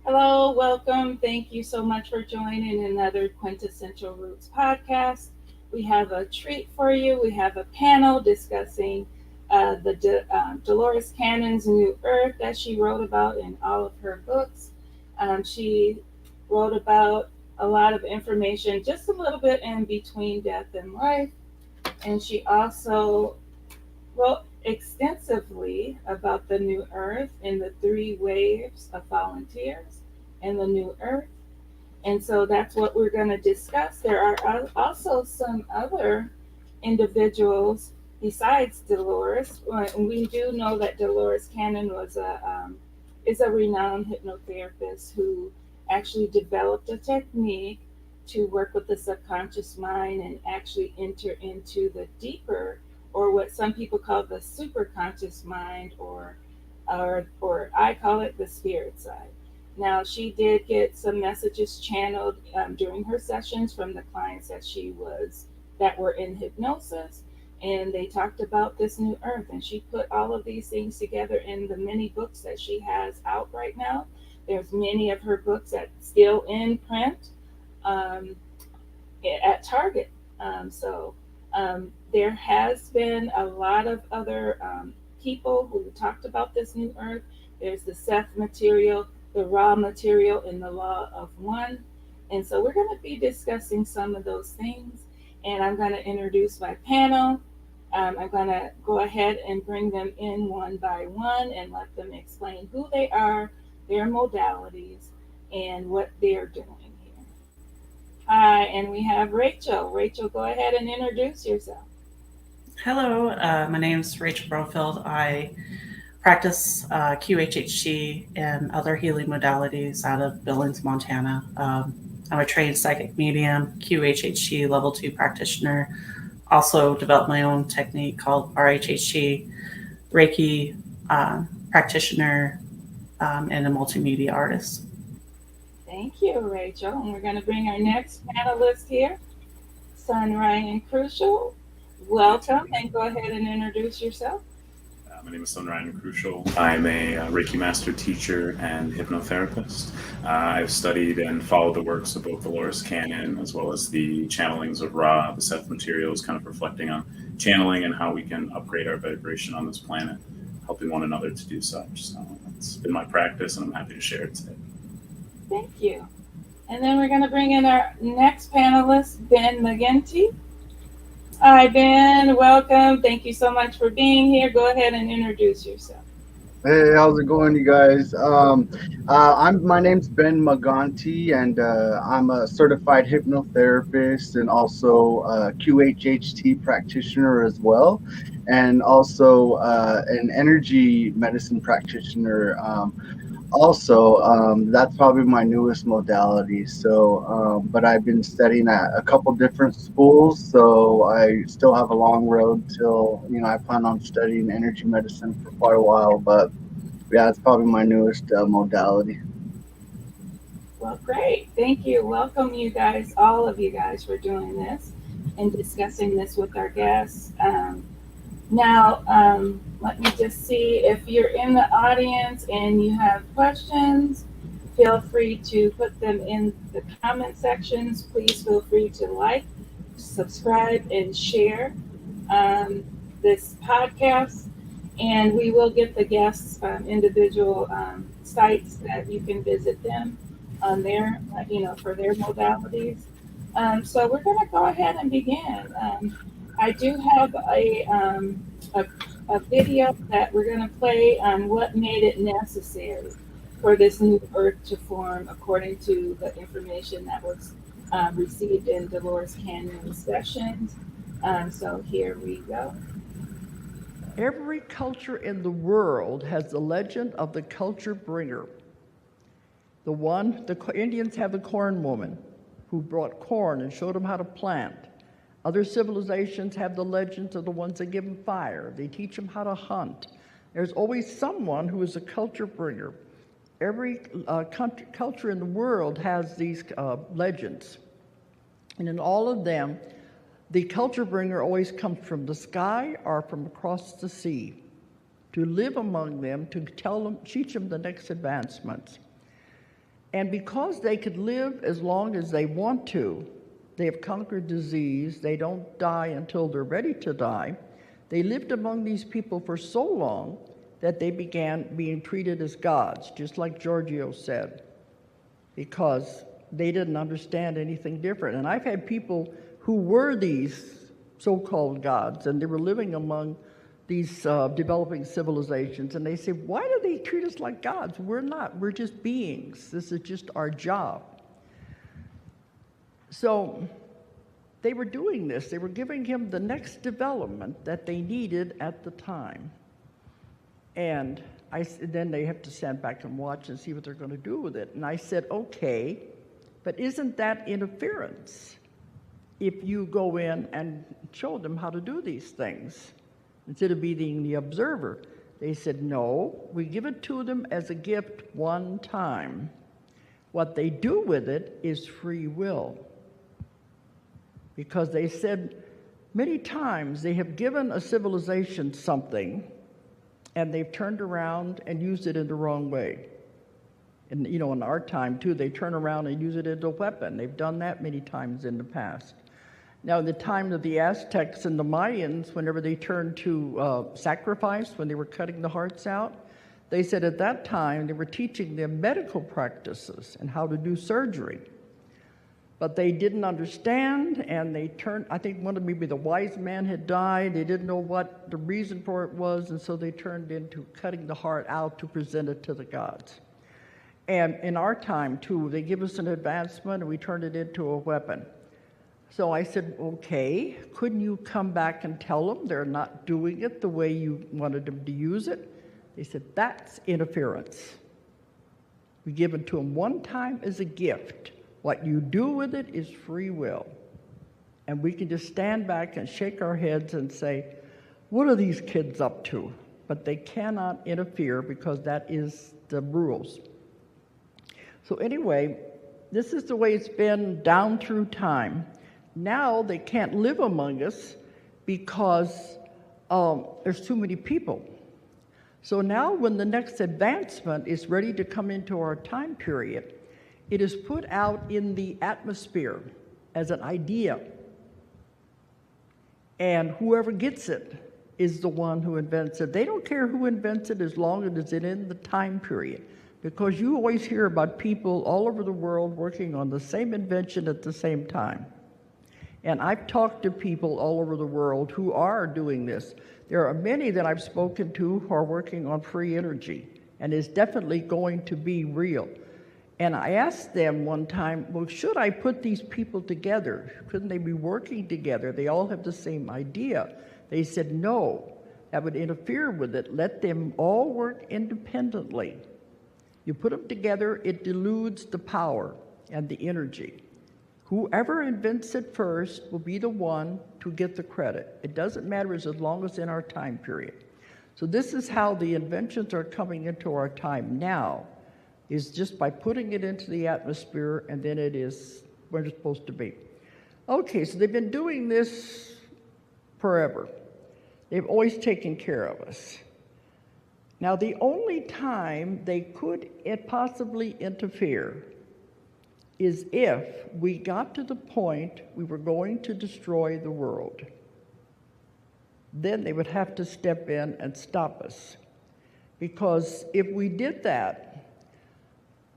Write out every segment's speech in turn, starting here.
Hello, welcome. Thank you so much for joining another Quintessential Roots podcast. We have a treat for you. We have a panel discussing Dolores Cannon's New Earth that she wrote about in all of her books. She wrote about a lot of information, just a little bit in between death and life. And she also wrote extensively about the New Earth and the three waves of volunteers and the New Earth. And so that's what we're going to discuss. There are also some other individuals besides Delores. We do know that Dolores Cannon is a renowned hypnotherapist who actually developed a technique to work with the subconscious mind and actually enter into the deeper, or what some people call the superconscious mind, or I call it the spirit side. Now, she did get some messages channeled during her sessions from the clients that were in hypnosis, and they talked about this new earth. And she put all of these things together in the many books that she has out right now. There's many of her books that still in print um, at Target. There has been a lot of other people who talked about this new earth. There's the Seth material, the raw material, and the law of one. And so we're going to be discussing some of those things. And I'm going to introduce my panel. I'm going to go ahead and bring them in one by one and let them explain who they are, their modalities, and what they're doing here. Hi, and we have Rachel. Rachel, go ahead and introduce yourself. Hello, my name is Rachel Brofield. I practice QHHT and other healing modalities out of Billings, Montana. I'm a trained psychic medium, QHHT level 2 practitioner. Also developed my own technique called RHHT, Reiki practitioner, and a multimedia artist. Thank you, Rachel. And we're going to bring our next panelist here, Son Ryan Crucial. Welcome, and go ahead and introduce yourself. My name is Sunryan Crucial. I'm a Reiki master teacher and hypnotherapist. I've studied and followed the works of both Dolores Cannon as well as the channelings of Ra, the Seth materials, kind of reflecting on channeling and how we can upgrade our vibration on this planet, helping one another to do such. So it's been my practice, and I'm happy to share it today. Thank you. And then we're going to bring in our next panelist, Ben Mcginty. Hi, Ben. Welcome. Thank you so much for being here. Go ahead and introduce yourself. Hey, how's it going, you guys? My name's Ben Mcginty, and I'm a certified hypnotherapist and also a QHHT practitioner as well, and also an energy medicine practitioner. That's probably my newest modality. But I've been studying at a couple different schools, so I still have a long road till, I plan on studying energy medicine for quite a while. But yeah, it's probably my newest modality. Well, great. Thank you. Welcome, you guys, all of you guys, for doing this and discussing this with our guests. Let me just see if you're in the audience and you have questions. Feel free to put them in the comment sections. Please feel free to like, subscribe, and share this podcast. And we will get the guests individual sites that you can visit them on their, for their modalities. So we're going to go ahead and begin. I do have a video that we're going to play on what made it necessary for this new earth to form, according to the information that was received in Dolores Cannon's sessions. So here we go. Every culture in the world has the legend of the culture bringer. The Indians have the corn woman who brought corn and showed them how to plant. Other civilizations have the legends of the ones that give them fire. They teach them how to hunt. There's always someone who is a culture bringer. Every culture in the world has these legends. And in all of them, the culture bringer always comes from the sky or from across the sea to live among them, to teach them the next advancements. And because they could live as long as they want to, they have conquered disease, they don't die until they're ready to die. They lived among these people for so long that they began being treated as gods, just like Giorgio said, because they didn't understand anything different. And I've had people who were these so-called gods, and they were living among these developing civilizations, and they say, why do they treat us like gods? We're not, we're just beings. This is just our job. So they were doing this. They were giving him the next development that they needed at the time. And then they have to stand back and watch and see what they're going to do with it. And I said, okay, but isn't that interference if you go in and show them how to do these things instead of being the observer? They said, no, we give it to them as a gift one time. What they do with it is free will. Because they said many times they have given a civilization something and they've turned around and used it in the wrong way. And you know, in our time too, they turn around and use it as a weapon. They've done that many times in the past. Now, in the time of the Aztecs and the Mayans, whenever they turned to sacrifice, when they were cutting the hearts out, they said at that time they were teaching them medical practices and how to do surgery. But they didn't understand, and they turned, I think maybe the wise man had died, they didn't know what the reason for it was, and so they turned into cutting the heart out to present it to the gods. And in our time, too, they give us an advancement, and we turn it into a weapon. So I said, okay, couldn't you come back and tell them they're not doing it the way you wanted them to use it? They said, that's interference. We give it to them one time as a gift. What you do with it is free will. And we can just stand back and shake our heads and say, what are these kids up to? But they cannot interfere because that is the rules. So anyway, this is the way it's been down through time. Now they can't live among us because there's too many people. So now when the next advancement is ready to come into our time period, it is put out in the atmosphere as an idea. And whoever gets it is the one who invents it. They don't care who invents it as long as it's in the time period. Because you always hear about people all over the world working on the same invention at the same time. And I've talked to people all over the world who are doing this. There are many that I've spoken to who are working on free energy, and it's definitely going to be real. And I asked them one time, well, should I put these people together? Couldn't they be working together? They all have the same idea. They said, no, that would interfere with it. Let them all work independently. You put them together, it dilutes the power and the energy. Whoever invents it first will be the one to get the credit. It doesn't matter as long as it's in our time period. So this is how the inventions are coming into our time now, is just by putting it into the atmosphere, and then it is where it's supposed to be. Okay, so they've been doing this forever. They've always taken care of us. Now, the only time they could possibly interfere is if we got to the point we were going to destroy the world. Then they would have to step in and stop us. Because if we did that,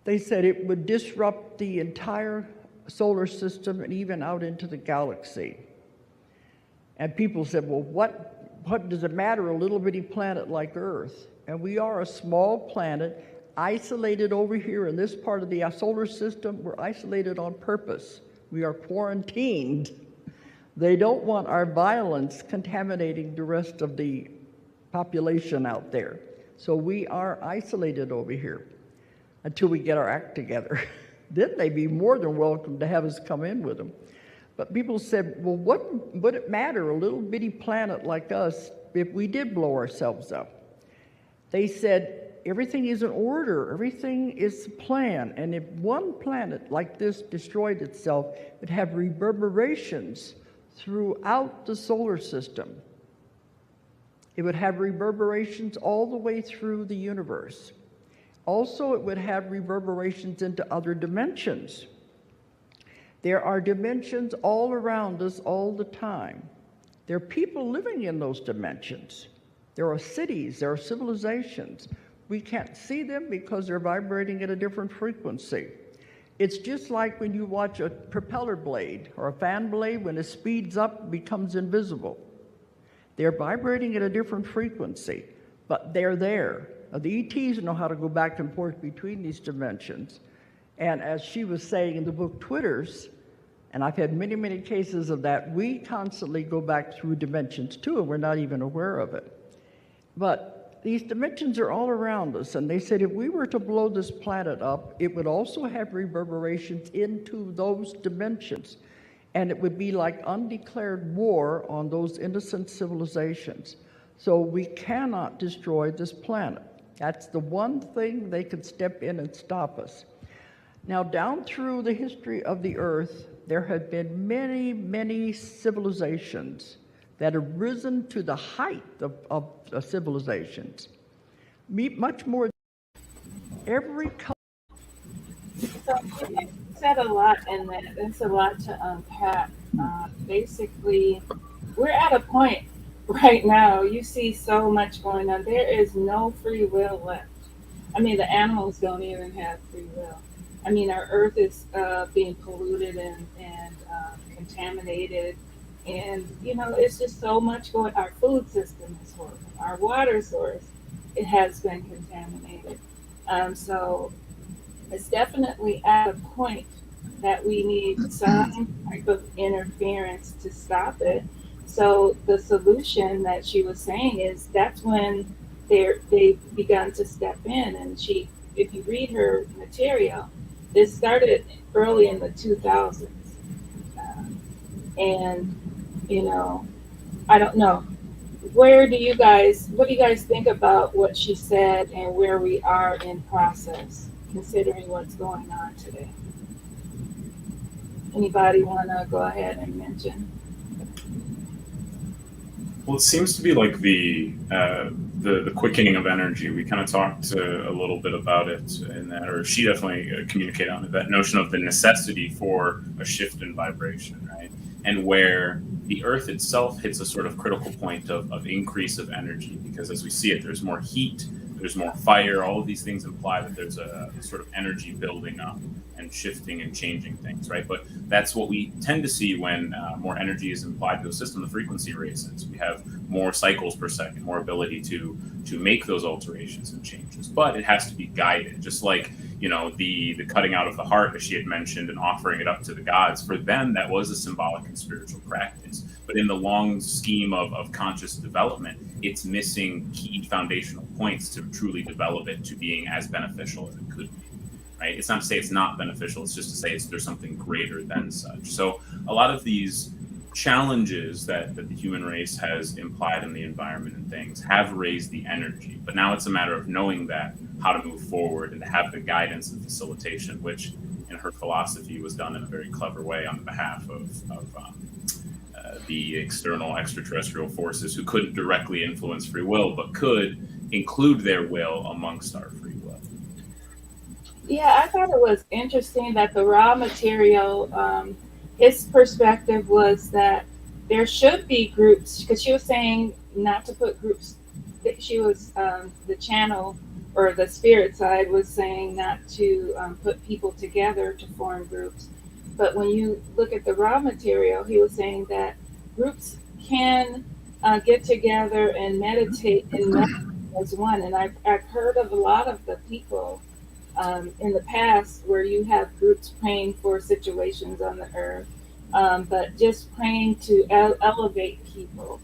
they said it would disrupt the entire solar system and even out into the galaxy. And people said, well, what does it matter, a little bitty planet like Earth? And we are a small planet, isolated over here in this part of the solar system. We're isolated on purpose. We are quarantined. They don't want our violence contaminating the rest of the population out there. So we are isolated over here until we get our act together. Then they'd be more than welcome to have us come in with them. But people said, well, what would it matter, a little bitty planet like us, if we did blow ourselves up? They said, everything is in order, everything is planned, and if one planet like this destroyed itself, it would have reverberations throughout the solar system. It would have reverberations all the way through the universe. Also, it would have reverberations into other dimensions. There are dimensions all around us all the time. There are people living in those dimensions. There are cities, there are civilizations. We can't see them because they're vibrating at a different frequency. It's just like when you watch a propeller blade or a fan blade, when it speeds up, it becomes invisible. They're vibrating at a different frequency, but they're there. Now, the ETs know how to go back and forth between these dimensions. And as she was saying in the book Twitters, and I've had many, many cases of that, we constantly go back through dimensions too, and we're not even aware of it. But these dimensions are all around us, and they said if we were to blow this planet up, it would also have reverberations into those dimensions, and it would be like undeclared war on those innocent civilizations. So we cannot destroy this planet. That's the one thing they could step in and stop us. Now, down through the history of the earth, there have been many, many civilizations that have risen to the height of civilizations. Much more. Every So you said a lot in that. There's a lot to unpack. Basically, we're at a point right now. You see so much going on. There is no free will left. I mean, the animals don't even have free will. I mean, our earth is being polluted and contaminated. And, you know, it's just so much going. Our food system is horrible. Our water source, it has been contaminated. So it's definitely at a point that we need some type of interference to stop it. So the solution that she was saying is that's when they've begun to step in. And she, if you read her material, this started early in the 2000s. And, you know, I don't know. What do you guys think about what she said and where we are in process, considering what's going on today? Anybody want to go ahead and mention? Well, it seems to be like the quickening of energy. We kind of talked a little bit about it in that, or she definitely communicated on it, that notion of the necessity for a shift in vibration, right? And where the earth itself hits a sort of critical point of increase of energy, because as we see it, there's more heat, there's more fire. All of these things imply that there's a sort of energy building up and shifting and changing things, right? But that's what we tend to see when more energy is applied to a system. The frequency raises. We have more cycles per second, more ability to make those alterations and changes. But it has to be guided, just like, you know, the cutting out of the heart, as she had mentioned, and offering it up to the gods. For them, that was a symbolic and spiritual practice. But in the long scheme of conscious development, it's missing key foundational points to truly develop it to being as beneficial as it could be. Right? It's not to say it's not beneficial. It's just to say there's something greater than such. So a lot of these challenges that the human race has implied in the environment and things have raised the energy. But now it's a matter of knowing that, how to move forward and to have the guidance and facilitation, which in her philosophy was done in a very clever way on behalf of the external extraterrestrial forces who couldn't directly influence free will, but could include their will amongst our free will. Yeah, I thought it was interesting that the raw material, his perspective was that there should be groups, because she was saying not to put groups. She was, the channel or the spirit side was saying not to put people together to form groups. But when you look at the raw material, he was saying that groups can get together and meditate as one. And I've heard of a lot of the people in the past where you have groups praying for situations on the earth, but just praying to elevate people,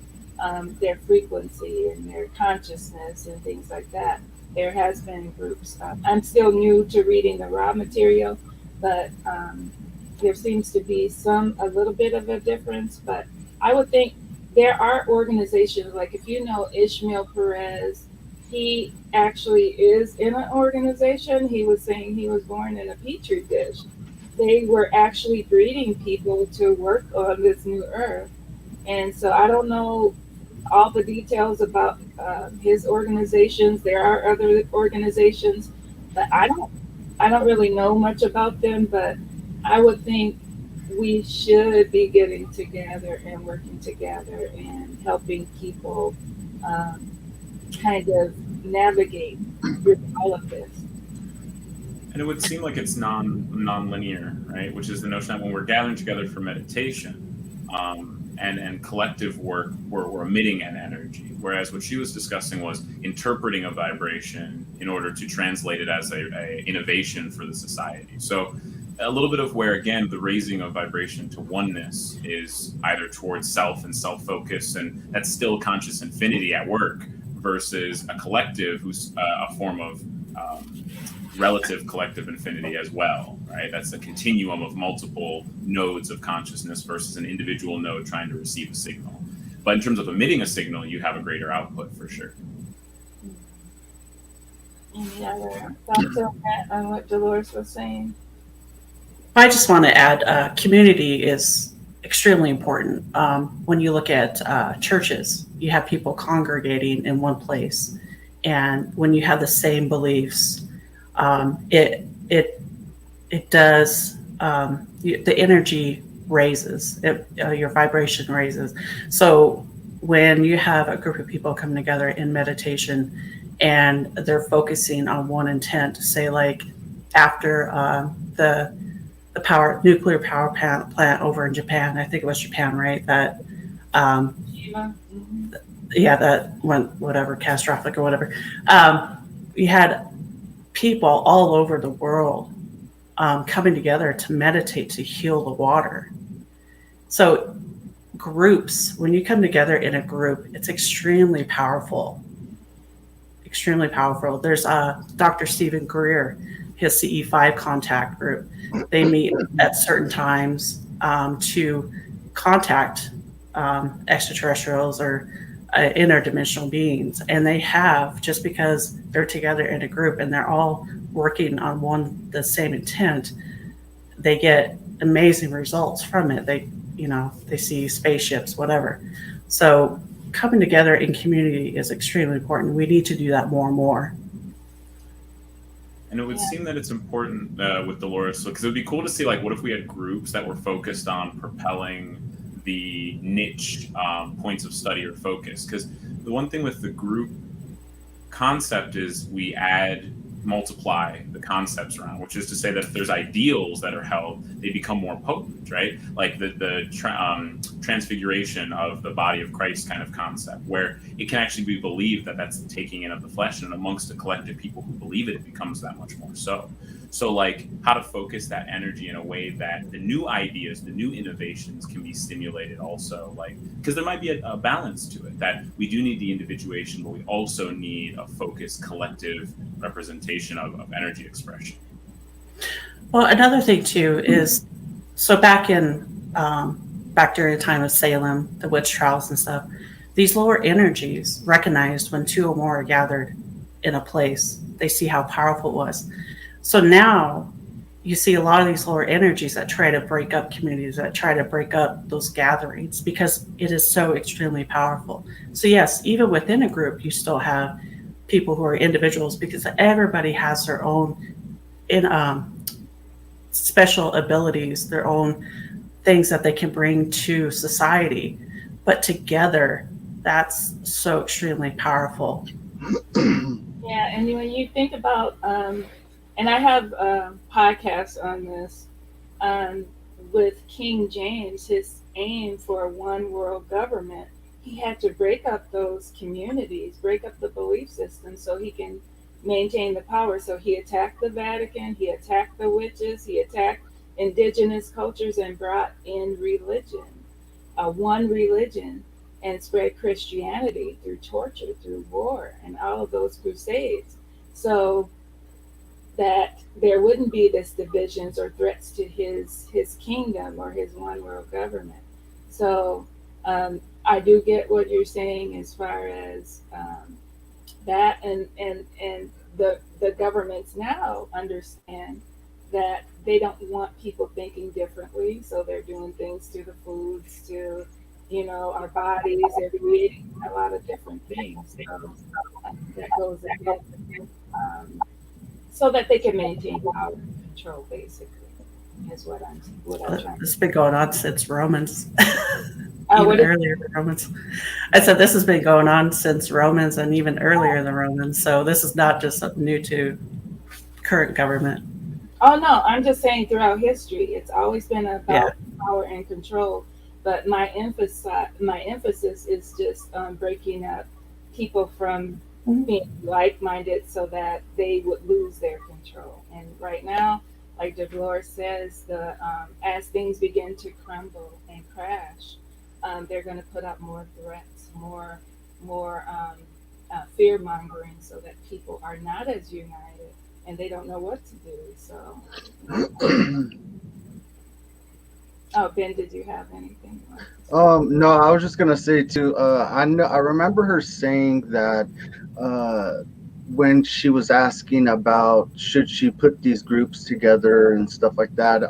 their frequency and their consciousness and things like that. There has been groups. I'm still new to reading the raw material, but there seems to be a little bit of a difference. But I would think there are organizations, like if you know Ishmael Perez, he actually is in an organization. He was saying he was born in a petri dish. They were actually breeding people to work on this new earth. And so I don't know all the details about his organizations. There are other organizations But I don't really know much about them, but I would think we should be getting together and working together and helping people um, kind of navigate through all of this. And it would seem like it's non-linear, right? Which is the notion that when we're gathering together for meditation and collective work, we're emitting an energy. Whereas what she was discussing was interpreting a vibration in order to translate it as a innovation for the society. So a little bit of where, again, the raising of vibration to oneness is either towards self and self-focus, and that's still conscious infinity at work, versus a collective who's a form of relative collective infinity as well, right? That's a continuum of multiple nodes of consciousness versus an individual node trying to receive a signal. But in terms of emitting a signal, you have a greater output for sure. Any other thoughts on that, on what Delores was saying? I just want to add community is extremely important. When you look at churches, you have people congregating in one place. And when you have the same beliefs, it does, the energy raises, your vibration raises. So when you have a group of people coming together in meditation and they're focusing on one intent, say like after the nuclear power plant over in Japan, I think it was Japan, right? That that went whatever, catastrophic or whatever. You had people all over the world coming together to meditate to heal the water. So groups, when you come together in a group, it's extremely powerful. Extremely powerful. There's Dr. Stephen Greer, his CE5 contact group. They meet at certain times to contact extraterrestrials or interdimensional beings. And they have, just because they're together in a group and they're all working on the same intent, they get amazing results from it. They see spaceships, whatever. So coming together in community is extremely important. We need to do that more and more. And it would seem that it's important with Delores, because it would be cool to see, like, what if we had groups that were focused on propelling the niche points of study or focus? Because the one thing with the group concept is we multiply the concepts around, which is to say that if there's ideals that are held, they become more potent, right? Like the transfiguration of the body of Christ kind of concept, where it can actually be believed that that's the taking in of the flesh, and amongst a collective people who believe it, it becomes that much more so. So like how to focus that energy in a way that the new ideas, the new innovations can be stimulated also, like, because there might be a balance to it, that we do need the individuation, but we also need a focused collective representation of energy expression. Well, another thing too is, so back during the time of Salem, the witch trials and stuff, these lower energies recognized when two or more are gathered in a place, they see how powerful it was. So now you see a lot of these lower energies that try to break up communities, that try to break up those gatherings, because it is so extremely powerful. So yes, even within a group, you still have people who are individuals, because everybody has their own special abilities, their own things that they can bring to society. But together, that's so extremely powerful. Yeah, and when you think about, and I have podcasts on this, with King James, his aim for a one world government, he had to break up those communities, break up the belief system so he can maintain the power. So he attacked the Vatican, he attacked the witches, he attacked indigenous cultures and brought in religion, one religion, and spread Christianity through torture, through war, and all of those crusades. So that there wouldn't be this divisions or threats to his kingdom or his one world government. So I do get what you're saying as far as that, and the governments now understand that they don't want people thinking differently, so they're doing things to the foods, to our bodies. They're creating a lot of different things. So that goes ahead. so that they can maintain power and control, basically, is what I'm trying This to has been going on since Romans, what even is, earlier than Romans. I said this has been going on since Romans and even earlier than Romans. So this is not just something new to current government. oh no, I'm just saying throughout history, it's always been Yeah. about power and control. But my emphasis is just breaking up people from being like-minded so that they would lose their control. And right now, like Delores says, as things begin to crumble and crash, they're going to put up more threats, more fear mongering, so that people are not as united and they don't know what to do. So, oh, Ben, did you have anything you wanted to say? No, I was just gonna say too. I remember her saying that when she was asking about should she put these groups together and stuff like that.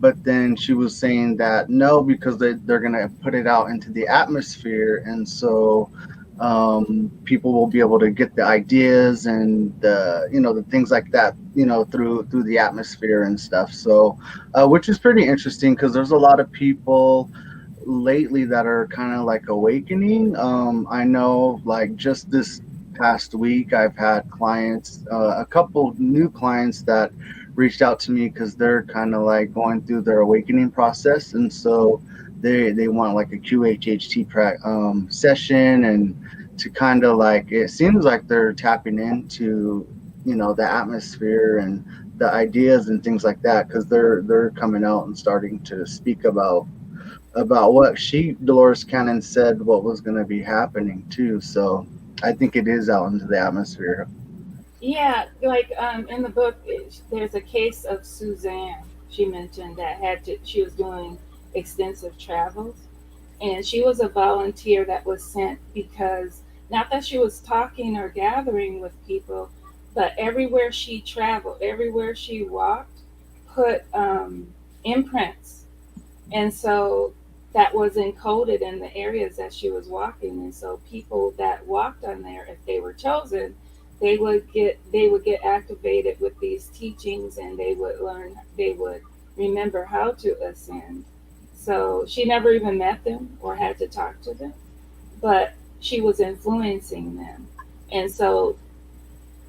But then she was saying that no, because they're gonna put it out into the atmosphere, and so people will be able to get the ideas and the things like that, through the atmosphere and stuff. So, which is pretty interesting because there's a lot of people lately that are kind of like awakening. I know, like just this past week, I've had clients, a couple new clients that reached out to me because they're kind of like going through their awakening process, and so they want like a QHHT session, and to kind of like, it seems like they're tapping into the atmosphere and the ideas and things like that, because they're coming out and starting to speak about what Dolores Cannon said what was going to be happening too. So I think it is out into the atmosphere. Yeah, like in the book, there's a case of Suzanne. She mentioned that she was doing extensive travels, and she was a volunteer that was sent because not that she was talking or gathering with people, but everywhere she traveled, everywhere she walked, put imprints, and so that was encoded in the areas that she was walking. And so people that walked on there, if they were chosen, they would get activated with these teachings, and they would remember how to ascend. So she never even met them or had to talk to them, but she was influencing them. And so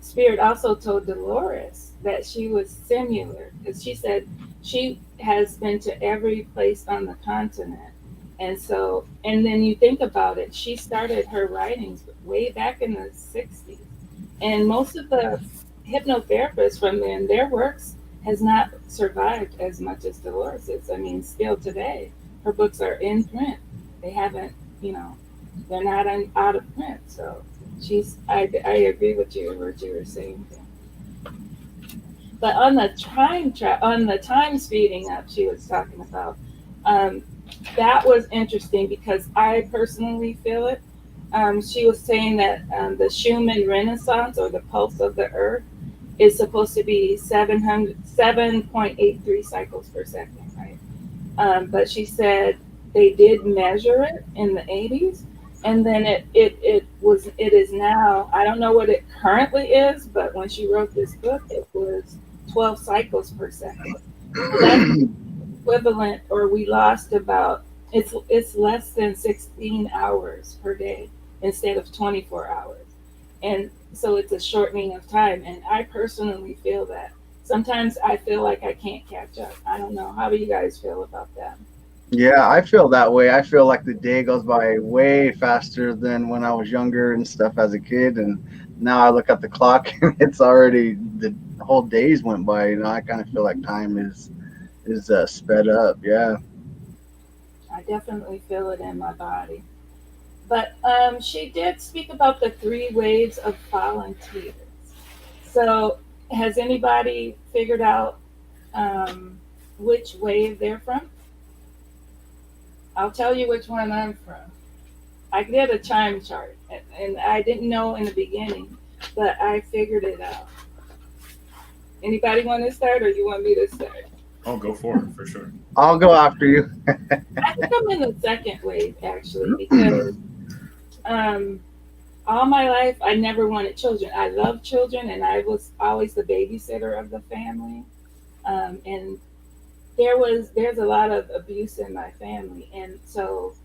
Spirit also told Dolores that she was similar, because she said she has been to every place on the continent. And so, and then you think about it, she started her writings way back in the 60s. And most of the hypnotherapists from then, their works has not survived as much as Dolores's. I mean, still today, her books are in print. They haven't, they're not out of print. So I agree with what you were saying there. But on the time speeding up, she was talking about, that was interesting because I personally feel it. She was saying that the Schumann Renaissance, or the pulse of the Earth, is supposed to be 7.83 cycles per second, right? But she said they did measure it in the 80s, and then it is now, I don't know what it currently is, but when she wrote this book, it was 12 cycles per second. So that's equivalent, or we lost about, it's less than 16 hours per day instead of 24 hours. And so it's a shortening of time. And I personally feel that. Sometimes I feel like I can't catch up. I don't know. How do you guys feel about that? Yeah, I feel that way. I feel like the day goes by way faster than when I was younger and stuff as a kid. And now I look at the clock and it's already, the whole days went by. I kind of feel like time is sped up. Yeah. I definitely feel it in my body. But she did speak about the 3 waves of volunteers. So has anybody figured out which wave they're from? I'll tell you which one I'm from. I did a time chart, and I didn't know in the beginning, but I figured it out. Anybody want to start, or you want me to start? I'll go for it, for sure. I'll go after you. I think I'm in the second wave, actually, because all my life, I never wanted children. I love children, and I was always the babysitter of the family. And there's a lot of abuse in my family, and so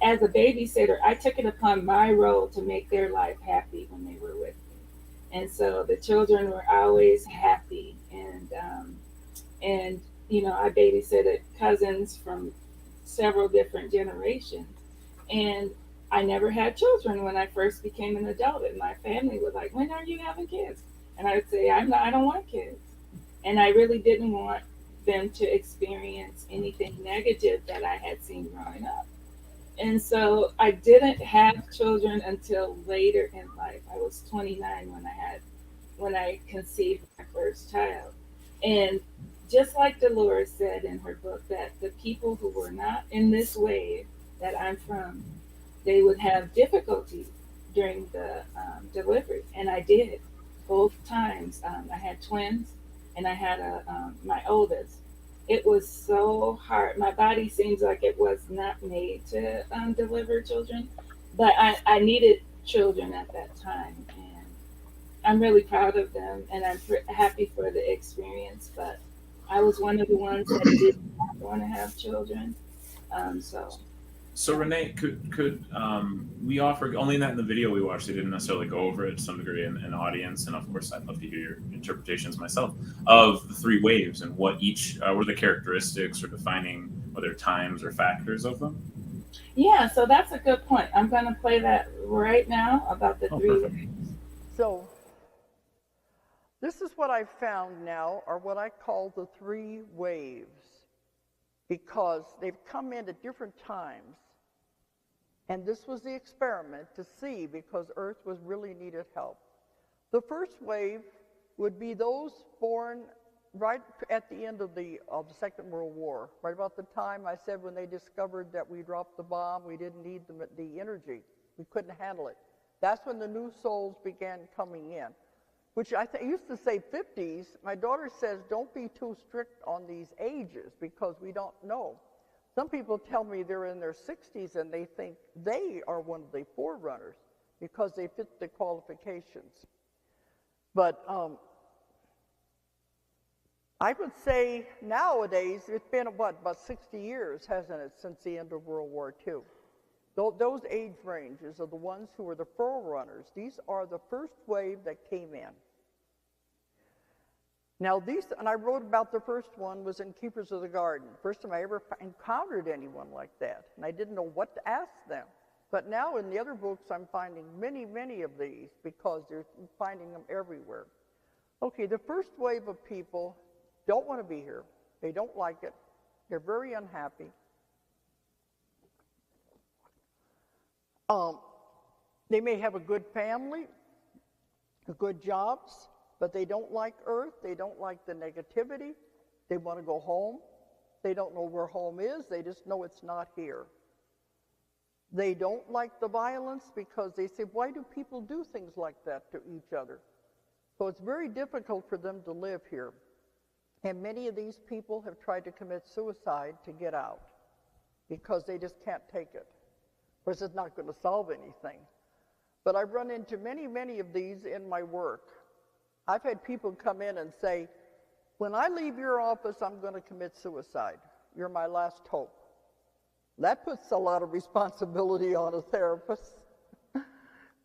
as a babysitter, I took it upon my role to make their life happy when they were with me, and so the children were always happy. And I babysitted cousins from several different generations, and I never had children when I first became an adult. And my family was like, "When are you having kids?" And I would say, "I'm not. I don't want kids." And I really didn't want them to experience anything negative that I had seen growing up. And so I didn't have children until later in life. I was 29 when I conceived my first child. And just like Delores said in her book, that the people who were not in this wave that I'm from, they would have difficulty during the delivery, and I did both times. I had twins, and I had my oldest. It was so hard. My body seems like it was not made to deliver children, but I needed children at that time, and I'm really proud of them, and I'm happy for the experience. But I was one of the ones that did not want to have children. So So Renee, could we offer only that in the video we watched? They didn't necessarily go over it to some degree in audience, and of course, I'd love to hear your interpretations myself of the three waves and what each were the characteristics or defining whether times or factors of them. yeah, so that's a good point. I'm going to play that right now about the Oh, three perfect. waves. So this is what I've found now are what I call the three waves, because they've come in at different times. And this was the experiment to see, because Earth was really needed help. The first wave would be those born right at the end of the Second World War, right about the time I said when they discovered that we dropped the bomb, we didn't need the energy, we couldn't handle it. That's when the new souls began coming in, which I used to say 50s. My daughter says, don't be too strict on these ages because we don't know. Some people tell me they're in their 60s and they think they are one of the forerunners because they fit the qualifications. But I would say nowadays, it's been about 60 years, hasn't it, since the end of World War II. Those age ranges are the ones who are the forerunners. These are the first wave that came in. Now and I wrote about the first one was in Keepers of the Garden. First time I ever encountered anyone like that, and I didn't know what to ask them. But now in the other books, I'm finding many, many of these because they're finding them everywhere. Okay, the first wave of people don't want to be here. They don't like it. They're very unhappy. They may have a good family, good jobs, but they don't like Earth. They don't like the negativity. They want to go home. They don't know where home is. They just know it's not here. They don't like the violence because they say, why do people do things like that to each other? So it's very difficult for them to live here. And many of these people have tried to commit suicide to get out because they just can't take it. Of course, it's not going to solve anything. But I've run into many, many of these in my work. I've had people come in and say, when I leave your office, I'm going to commit suicide. You're my last hope. That puts a lot of responsibility on a therapist.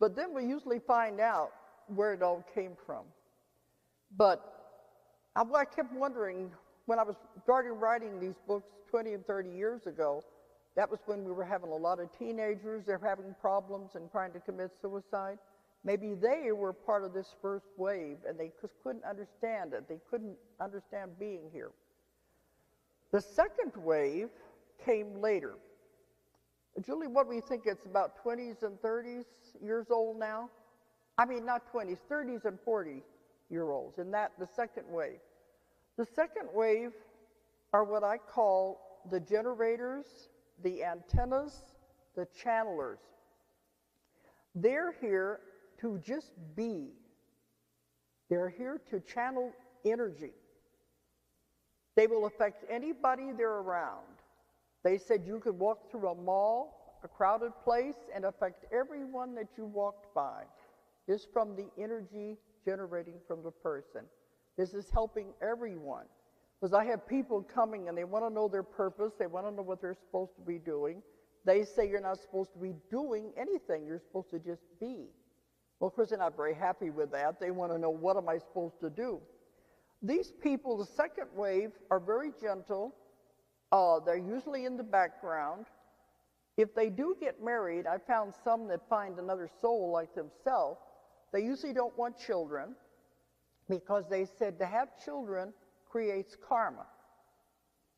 But then we usually find out where it all came from. But I kept wondering, when I was starting writing these books 20 and 30 years ago, that was when we were having a lot of teenagers, they're having problems and trying to commit suicide. Maybe they were part of this first wave and they just couldn't understand it. They couldn't understand being here. The second wave came later. Julie, what do you think? It's about 20s and 30s years old now? I mean, not 20s, 30s and 40-year-olds, and that the second wave. The second wave are what I call the generators, the antennas, the channelers. They're here to just be. They're here to channel energy. They will affect anybody they're around. They said you could walk through a mall a crowded place, and affect everyone that you walked by. This from the energy generating from the person. This is helping everyone. Because I have people coming and they want to know their purpose, they want to know what they're supposed to be doing. They say you're not supposed to be doing anything, you're supposed to just be. Well, of course, they're not very happy with that. They want to know, what am I supposed to do? These people, the second wave, are very gentle. They're usually in the background. If they do get married, I found some that find another soul like themselves. They usually don't want children because they said to have children creates karma.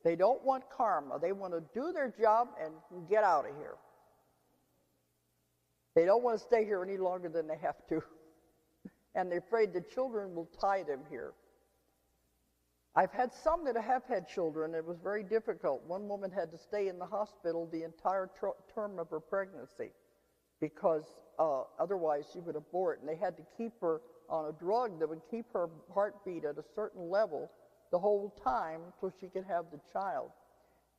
They don't want karma. They want to do their job and get out of here. They don't want to stay here any longer than they have to. And they're afraid the children will tie them here. I've had some that have had children. It was very difficult. One woman had to stay in the hospital the entire term of her pregnancy because otherwise she would abort. And they had to keep her on a drug that would keep her heartbeat at a certain level the whole time so she could have the child.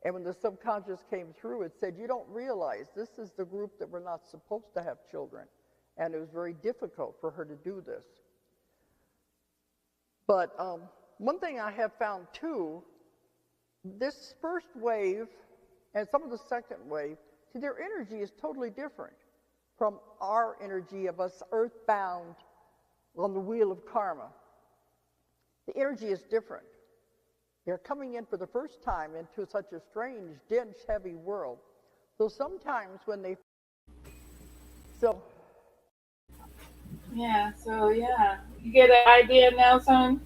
And when the subconscious came through, it said, you don't realize this is the group that we're not supposed to have children. And it was very difficult for her to do this. But one thing I have found too, this first wave and some of the second wave, see, their energy is totally different from our energy of us earthbound on the wheel of karma. The energy is different. They're coming in for the first time into such a strange, dense, heavy world. So sometimes when they... You get an idea now, son?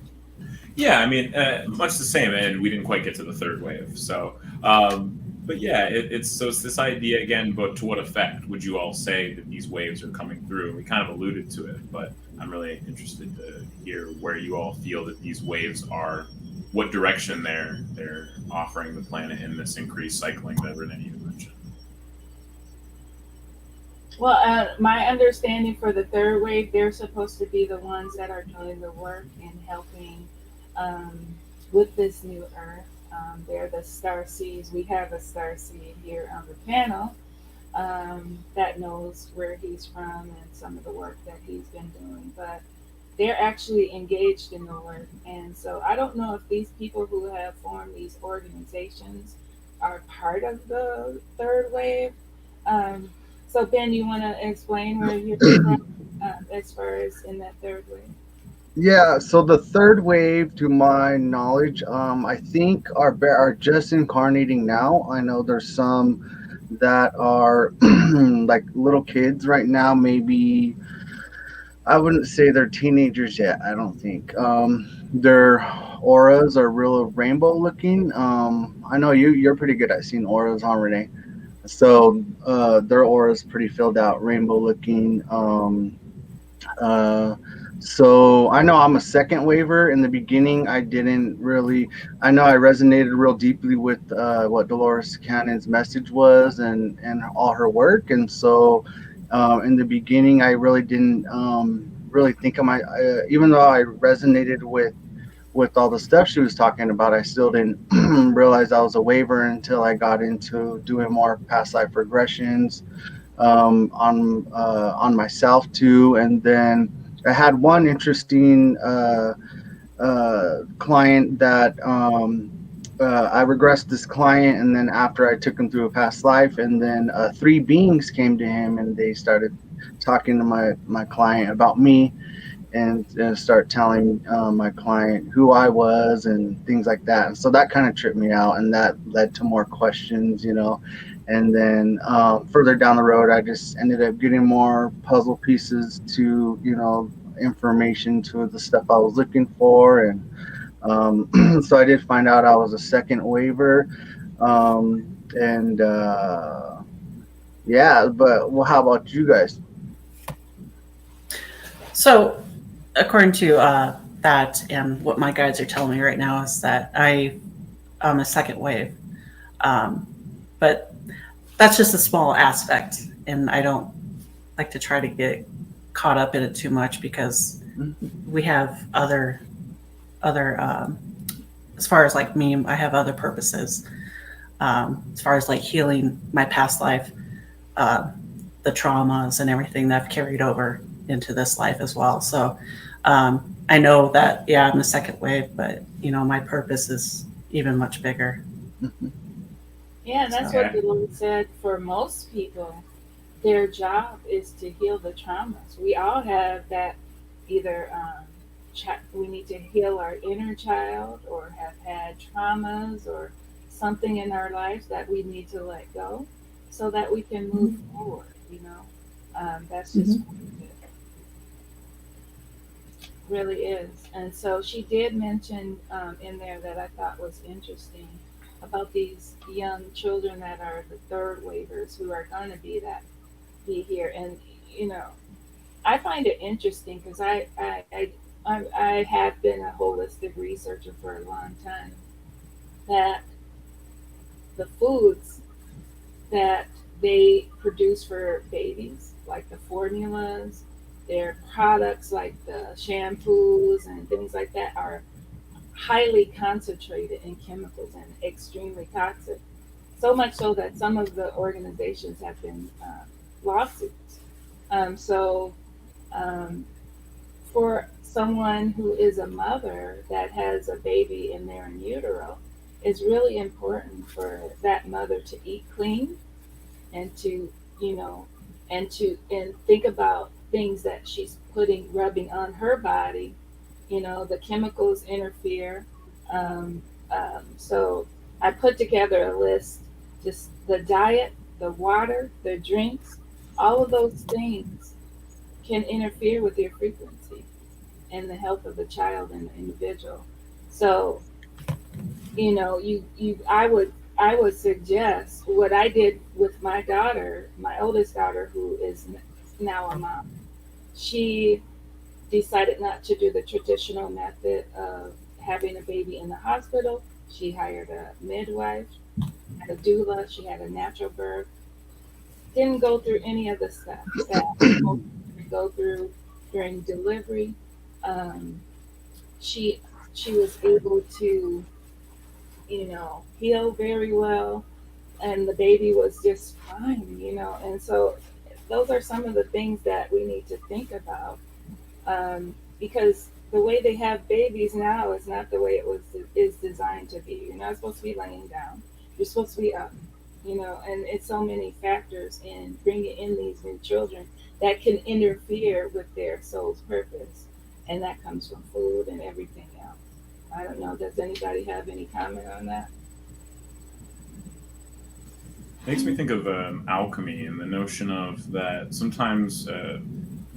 Yeah, I mean, much the same, and we didn't quite get to the third wave. So, but yeah, it's this idea again, but to what effect would you all say that these waves are coming through? We kind of alluded to it, but I'm really interested to hear where you all feel that these waves are, what direction they're offering the planet in this increased cycling that Renee you mentioned. Well, my understanding for the third wave, they're supposed to be the ones that are doing the work and helping with this new Earth. They're the star seeds. We have a star seed here on the panel that knows where he's from and some of the work that he's been doing. But they're actually engaged in the work. And so I don't know if these people who have formed these organizations are part of the third wave. So Ben, you want to explain where you're from as far as in that third wave? Yeah, so the third wave, to my knowledge, I think are just incarnating now. I know there's some that are like little kids right now, maybe. I wouldn't say they're teenagers yet, I don't think. Their auras are real rainbow looking. I know you're pretty good at seeing auras, huh, Renee? So their aura is pretty filled out, rainbow looking. So I know I'm a second waver. In the beginning, I didn't really. I know I resonated real deeply with what Delores Cannon's message was and all her work. And so in the beginning, I really didn't really think of even though I resonated with all the stuff she was talking about, I still didn't realize I was a waver until I got into doing more past life regressions on myself too. And then I had one interesting client that I regressed this client, and then after I took him through a past life, and then three beings came to him and they started talking to my client about me and start telling my client who I was and things like that. And so that kind of tripped me out, and that led to more questions, And then further down the road, I just ended up getting more puzzle pieces to, information to the stuff I was looking for. And so I did find out I was a second waver. Yeah, but well, how about you guys? So, according to that and what my guides are telling me right now is that I'm a second wave. But that's just a small aspect, and I don't like to try to get caught up in it too much because we have other as far as like me, I have other purposes as far as like healing my past life. the traumas and everything that I've carried over into this life as well. So I know that, yeah, I'm the second wave, but, you know, my purpose is even much bigger. Yeah, and that's So- what the Lord said for most people. Their job is to heal the traumas. We all have that either we need to heal our inner child or have had traumas or something in our lives that we need to let go so that we can move forward, you know. That's just what it really is. And so she did mention in there that I thought was interesting about these young children that are the third waivers who are going to be here. And, you know, I find it interesting because I have been a holistic researcher for a long time, that the foods that they produce for babies, like the formulas, their products like the shampoos and things like that, are highly concentrated in chemicals and extremely toxic. So much so that some of the organizations have been lawsuits. For someone who is a mother that has a baby in their in utero, it's really important for that mother to eat clean and to, you know, and think about things that she's rubbing on her body. You know, the chemicals interfere. So I put together a list, just the diet, the water, the drinks, all of those things can interfere with your frequency and the health of the child and the individual. So, you know, I would suggest what I did with my daughter, my oldest daughter, who is now a mom. She decided not to do the traditional method of having a baby in the hospital. She hired a midwife, had a doula, she had a natural birth. Didn't go through any of the stuff that most go through during delivery. She was able to, you know, heal very well, and the baby was just fine, you know. And so those are some of the things that we need to think about, because the way they have babies now is not the way it is designed to be. You're not supposed to be laying down. You're supposed to be up, you know. And it's so many factors in bringing in these new children that can interfere with their soul's purpose, and that comes from food and everything else. I don't know. Does anybody have any comment on that? Makes me think of alchemy and the notion of that sometimes the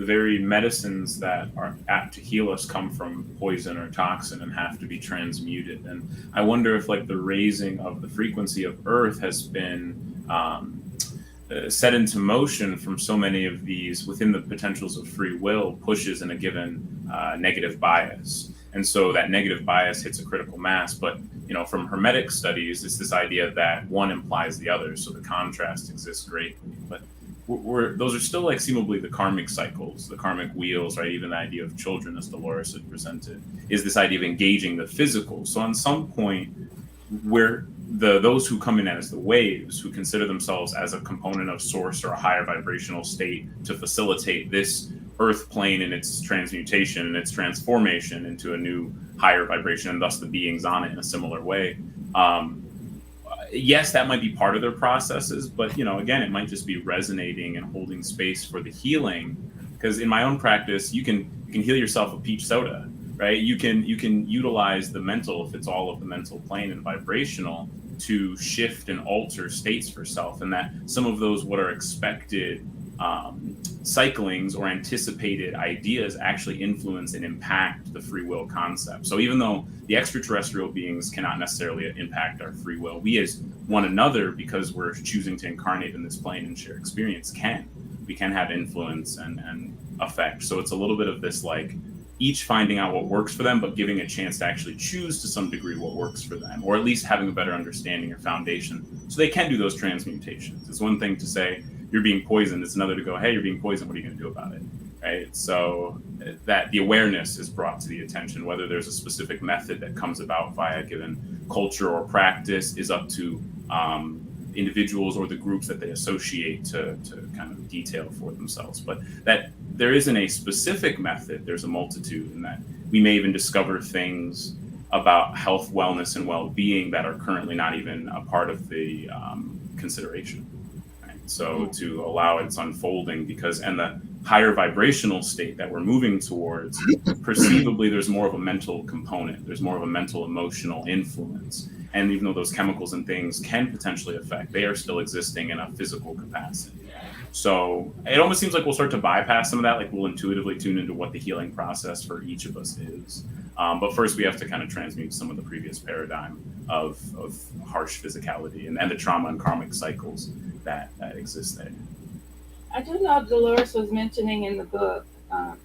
very medicines that are apt to heal us come from poison or toxin and have to be transmuted. And I wonder if, like, the raising of the frequency of Earth has been set into motion from so many of these, within the potentials of free will, pushes in a given negative bias. And so that negative bias hits a critical mass. But, you know, from Hermetic studies, it's this idea that one implies the other. So the contrast exists greatly. But those are still, like, seemingly the karmic cycles, the karmic wheels, right? Even the idea of children, as Delores had presented, is this idea of engaging the physical. So on some point, where those who come in as the waves, who consider themselves as a component of source or a higher vibrational state to facilitate this earth plane in its transmutation and its transformation into a new higher vibration, and thus the beings on it in a similar way. Yes, that might be part of their processes, but, you know, again, it might just be resonating and holding space for the healing. Because in my own practice, you can heal yourself with peach soda, right? You can utilize the mental, if it's all of the mental plane and vibrational, to shift and alter states for self, and that some of those what are expected cyclings or anticipated ideas actually influence and impact the free will concept. So even though the extraterrestrial beings cannot necessarily impact our free will, we as one another, because we're choosing to incarnate in this plane and share experience, we can have influence and effect. So it's a little bit of this, like, each finding out what works for them, but giving a chance to actually choose to some degree what works for them, or at least having a better understanding or foundation so they can do those transmutations. It's one thing to say you're being poisoned, it's another to go, hey, you're being poisoned, what are you going to do about it, right? So that the awareness is brought to the attention. Whether there's a specific method that comes about via given culture or practice is up to individuals or the groups that they associate to kind of detail for themselves. But that there isn't a specific method, there's a multitude, and that we may even discover things about health, wellness, and well-being that are currently not even a part of the consideration. Right? So to allow its unfolding, and the higher vibrational state that we're moving towards, perceivably there's more of a mental component, there's more of a mental emotional influence. And even though those chemicals and things can potentially affect, they are still existing in a physical capacity. So it almost seems like we'll start to bypass some of that, like we'll intuitively tune into what the healing process for each of us is. But first we have to kind of transmute some of the previous paradigm of harsh physicality and the trauma and karmic cycles that exist there. I do know Delores was mentioning in the book,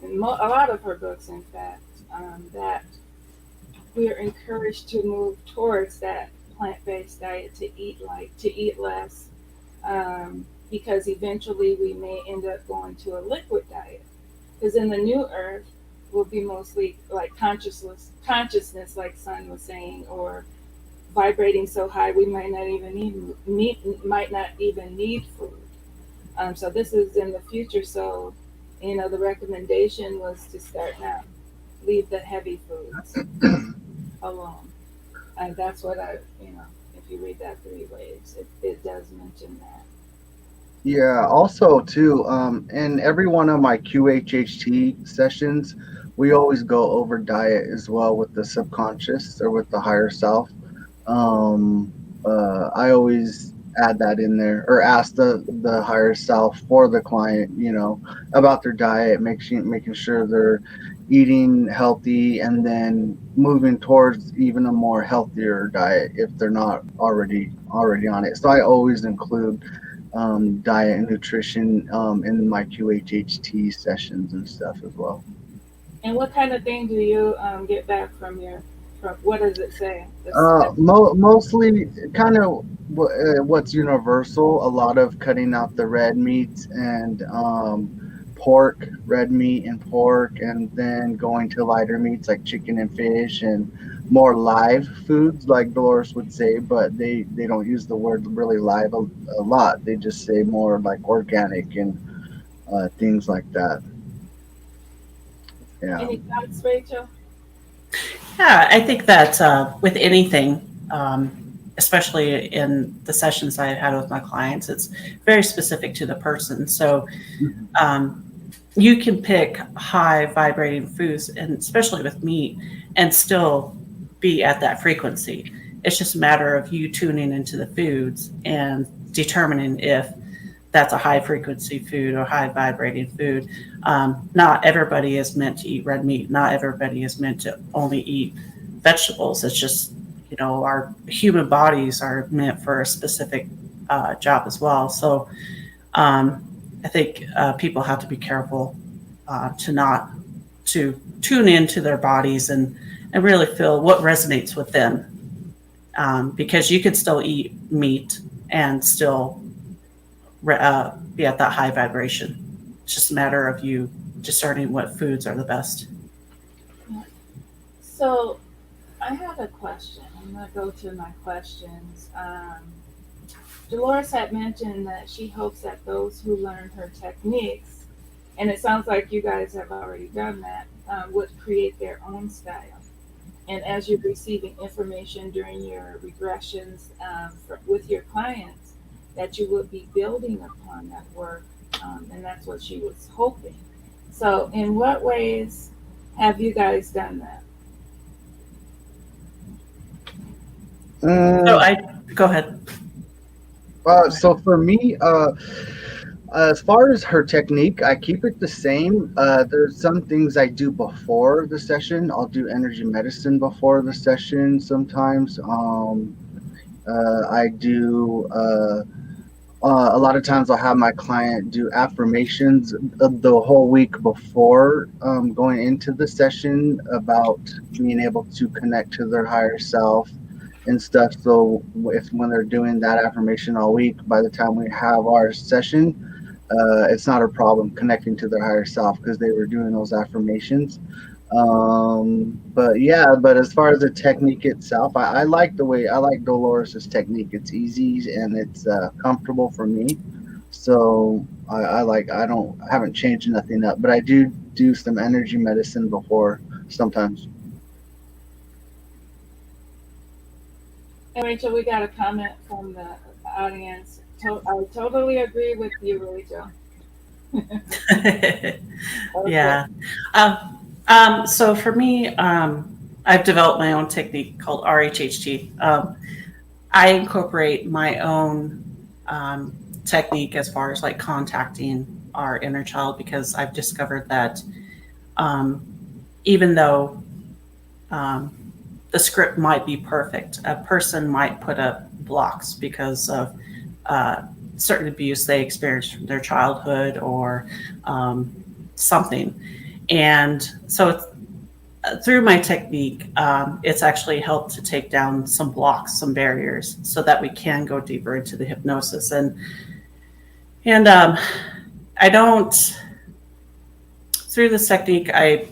in a lot of her books, in fact, that we are encouraged to move towards that plant-based diet, to eat less, because eventually we may end up going to a liquid diet. Because in the new earth, will be mostly like consciousness, like Sun was saying, or vibrating so high we might not even need food. So this is in the future. So, the recommendation was to start now, leave the heavy foods alone. And that's what if you read that 3 Waves, it does mention that. Yeah, also too, in every one of my QHHT sessions, we always go over diet as well with the subconscious or with the higher self. I always add that in there, or ask the higher self for the client, about their diet, making sure they're eating healthy, and then moving towards even a more healthier diet if they're not already on it. So I always include diet and nutrition in my QHHT sessions and stuff as well. And what kind of thing do you get back from what does it say? Mostly kind of what's universal, a lot of cutting out the red meats and red meat and pork, and then going to lighter meats like chicken and fish and more live foods, like Delores would say, but they don't use the word really live a lot. They just say more like organic and things like that. Yeah. Any thoughts, Rachel? Yeah, I think that with anything, especially in the sessions I've had with my clients, it's very specific to the person. So you can pick high vibrating foods, and especially with meat, and still be at that frequency. It's just a matter of you tuning into the foods and determining if that's a high frequency food or high vibrating food. Not everybody is meant to eat red meat. Not everybody is meant to only eat vegetables. It's just, our human bodies are meant for a specific job as well. So I think people have to be careful to tune into their bodies and really feel what resonates with them. Because you can still eat meat and still be at that high vibration. It's just a matter of you discerning what foods are the best. So I have a question. I'm going to go to my questions. Delores had mentioned that she hopes that those who learn her techniques, and it sounds like you guys have already done that, would create their own style. And as you're receiving information during your regressions with your clients, that you would be building upon that work, and that's what she was hoping. So in what ways have you guys done that? Go ahead. So for me, as far as her technique, I keep it the same. There's some things I do before the session. I'll do energy medicine before the session sometimes. I do a lot of times I'll have my client do affirmations the whole week before going into the session about being able to connect to their higher self and stuff. So when they're doing that affirmation all week, by the time we have our session, it's not a problem connecting to their higher self because they were doing those affirmations. But yeah, but as far as the technique itself, I like the way I like Dolores's technique. It's easy and it's comfortable for me. So I haven't changed nothing up, but I do some energy medicine before sometimes. And Rachel, we got a comment from the audience. I totally agree with you, Rachel. Okay. Yeah. So for me, I've developed my own technique called RHHT. I incorporate my own technique as far as like contacting our inner child, because I've discovered that um, even though the script might be perfect, a person might put up blocks because of certain abuse they experienced from their childhood or something. And so through my technique, it's actually helped to take down some blocks, some barriers, so that we can go deeper into the hypnosis. And I don't, through this technique, I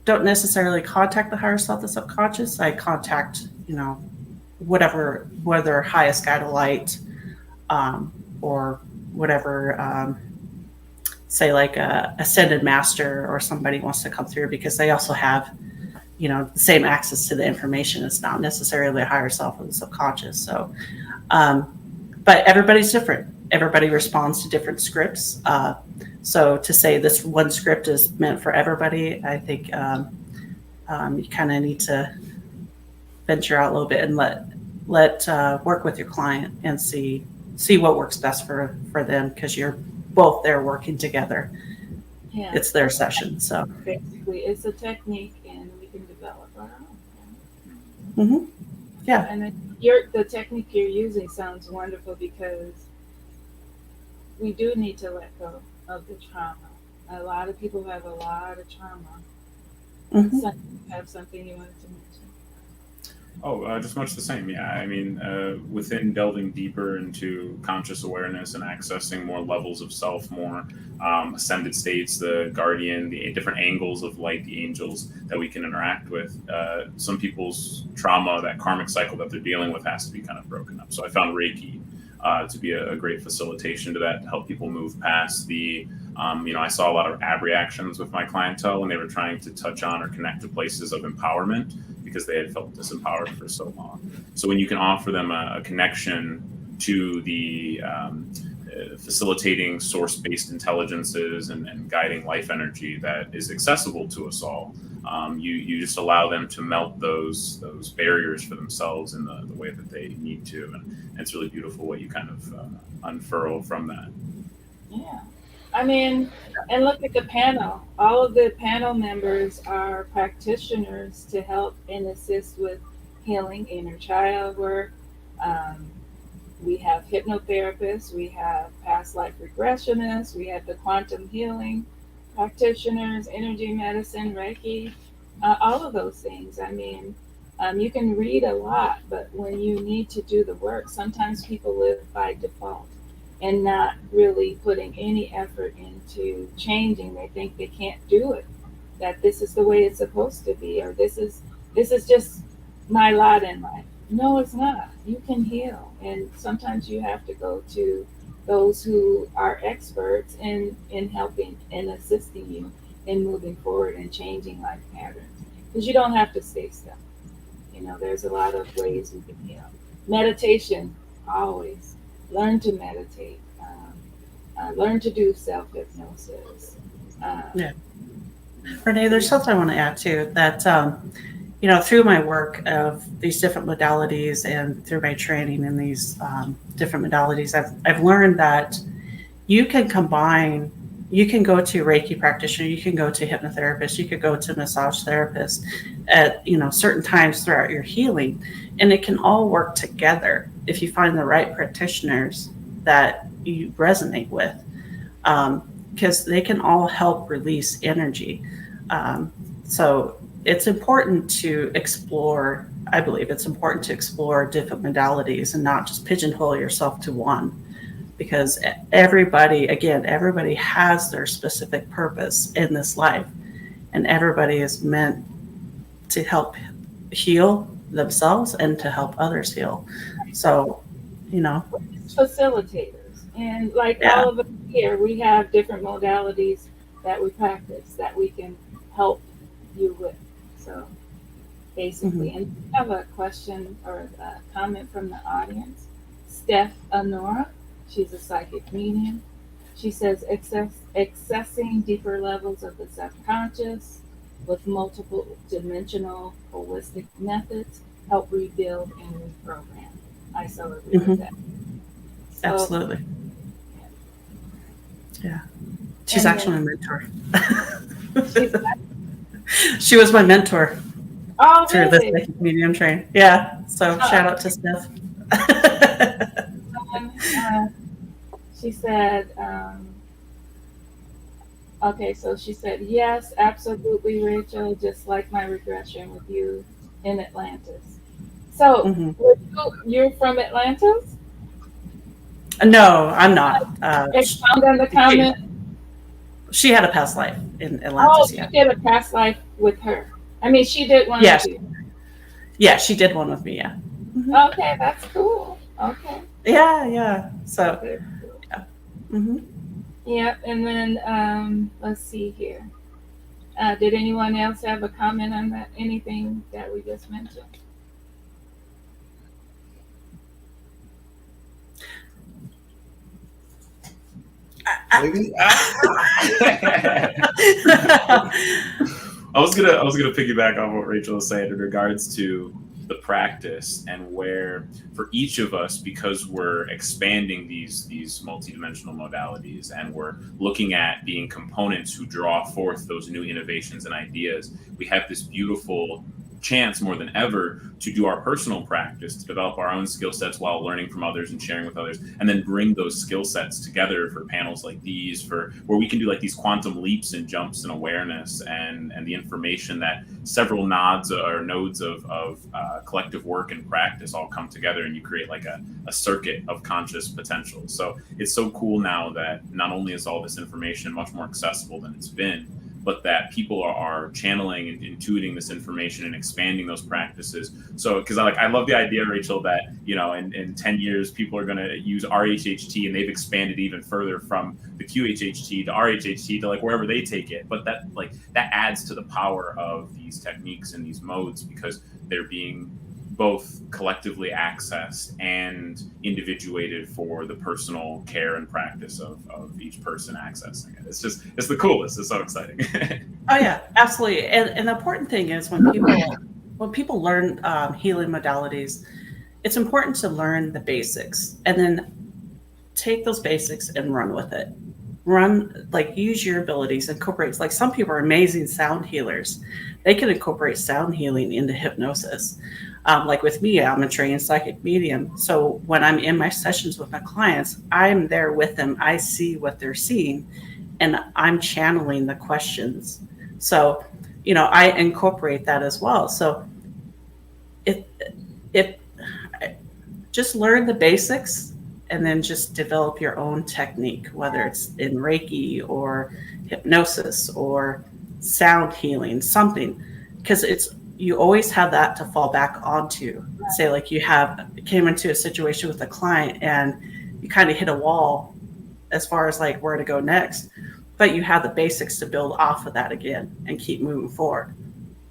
don't necessarily contact the higher self, the subconscious. I contact, whether highest guided light, or whatever, say like a ascended master or somebody wants to come through, because they also have, the same access to the information. It's not necessarily a higher self or the subconscious. So, but everybody's different. Everybody responds to different scripts. So to say this one script is meant for everybody, I think you kind of need to venture out a little bit and let work with your client and see what works best for them, because you're both there working together. Yeah. It's their session. So basically, it's a technique, and we can develop our own. mm-hmm. Yeah. And the technique you're using sounds wonderful, because we do need to let go of the trauma. A lot of people have a lot of trauma. Mm-hmm. So you have something you wanted to mention? Oh, just much the same. Yeah, I mean, within delving deeper into conscious awareness and accessing more levels of self, more ascended states, the guardian, the different angles of light, the angels that we can interact with. Some people's trauma, that karmic cycle that they're dealing with, has to be kind of broken up. So I found Reiki to be a great facilitation to that, to help people move past the, I saw a lot of abreactions with my clientele when they were trying to touch on or connect to places of empowerment, because they had felt disempowered for so long. So when you can offer them a connection to the facilitating source-based intelligences and guiding life energy that is accessible to us all, you just allow them to melt those barriers for themselves in the way that they need to. And it's really beautiful what you kind of unfurl from that. Yeah. I mean, and look at the panel. All of the panel members are practitioners to help and assist with healing inner child work. We have hypnotherapists, we have past life regressionists, we have the quantum healing practitioners, energy medicine, Reiki, all of those things. I mean, you can read a lot, but when you need to do the work, sometimes people live by default and not really putting any effort into changing. They think they can't do it, that this is the way it's supposed to be, or this is just my lot in life. No, it's not. You can heal, and sometimes you have to go to those who are experts in helping and assisting you in moving forward and changing life patterns, because you don't have to stay stuck. There's a lot of ways we can heal. Meditation, always. Learn to meditate. Learn to do self-hypnosis. Yeah. Renee, there's something I want to add too, that, through my work of these different modalities and through my training in these different modalities, I've learned that you can combine, you can go to Reiki practitioner, you can go to hypnotherapist, you could go to massage therapist at, certain times throughout your healing, and it can all work together if you find the right practitioners that you resonate with, because they can all help release energy. So it's important to explore, I believe it's important to explore different modalities and not just pigeonhole yourself to one, because everybody has their specific purpose in this life. and everybody is meant to help heal themselves and to help others heal. So, facilitators. And like yeah. all of us here, we have different modalities that we practice that we can help you with. So basically, and we have a question or a comment from the audience. Steph Honora, she's a psychic medium. She says accessing deeper levels of the subconscious with multiple dimensional holistic methods help rebuild and reprogram. I so agree with that. So, Absolutely. Yeah. She's And actually my mentor. she's She was my mentor oh, through the really? psychic medium training. Yeah. So Oh. shout out to Steph. She said, okay, so she said, yes, absolutely, Rachel, just like my regression with you in Atlantis. So Mhm. you're from Atlantis? No, I'm not. Expound on the comment. She had a past life in Oh, Atlantis. you Yeah. did a past life with her. I mean, she did one Yeah. with you. Yeah, she did one with me. Yeah. Okay, that's cool. Okay. Yeah. So, Very cool. yeah. Mm-hmm. Yeah, and then let's see here. Did anyone else have a comment on that? Anything that we just mentioned? Maybe. I was gonna piggyback on what Rachel was saying in regards to the practice and where for each of us, because we're expanding these multidimensional modalities and we're looking at being components who draw forth those new innovations and ideas, we have this beautiful chance more than ever to do our personal practice, to develop our own skill sets while learning from others and sharing with others, and then bring those skill sets together for panels like these, for where we can do like these quantum leaps and jumps in awareness and the information that several nodes of collective work and practice all come together, and you create like a circuit of conscious potential. So it's so cool now that not only is all this information much more accessible than it's been, but that people are channeling and intuiting this information and expanding those practices. So, because I love the idea, Rachel, that in 10 years people are going to use RHHT, and they've expanded even further from the QHHT to RHHT to like wherever they take it. But that adds to the power of these techniques and these modes, because they're being both collectively accessed and individuated for the personal care and practice of each person accessing it. It's the coolest. It's so exciting. Oh yeah, absolutely. And the important thing is when people learn healing modalities, it's important to learn the basics and then take those basics and run with it. Use your abilities, incorporate, like some people are amazing sound healers. They can incorporate sound healing into hypnosis. Like with me, I'm a trained psychic medium. So when I'm in my sessions with my clients, I'm there with them. I see what they're seeing and I'm channeling the questions. So, I incorporate that as well. So if just learn the basics and then just develop your own technique, whether it's in Reiki or hypnosis or sound healing, something, because you always have that to fall back onto. Say like you came into a situation with a client and you kind of hit a wall as far as like where to go next, but you have the basics to build off of that again and keep moving forward.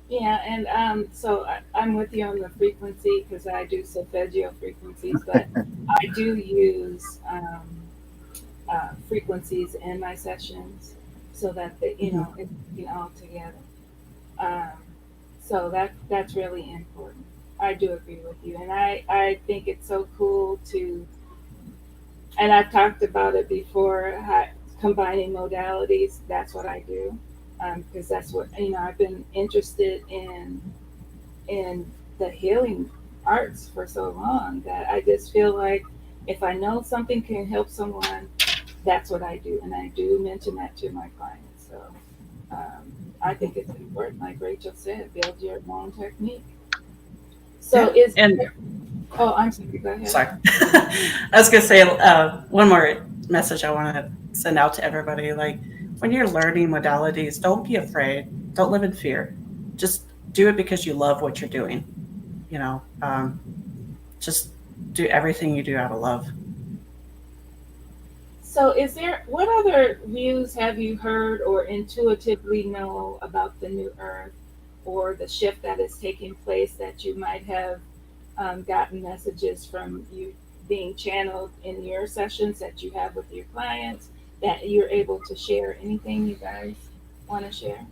Yeah, and so I'm with you on the frequency because I do solfeggio frequencies, but I do use frequencies in my sessions so that it's all together. So that's really important. I do agree with you, and I think it's so cool and I've talked about it before, combining modalities. That's what I do, because that's what I've been interested in the healing arts for so long that I just feel like if I know something can help someone, that's what I do, and I do mention that to my clients. So I think it's important, like Rachel said, build your own technique. So oh, I'm sorry, go ahead. Sorry. I was going to say one more message I want to send out to everybody. Like, when you're learning modalities, don't be afraid. Don't live in fear. Just do it because you love what you're doing. You know, just do everything you do out of love. So, what other views have you heard or intuitively know about the new earth or the shift that is taking place that you might have gotten messages from you being channeled in your sessions that you have with your clients that you're able to share? Anything you guys want to share?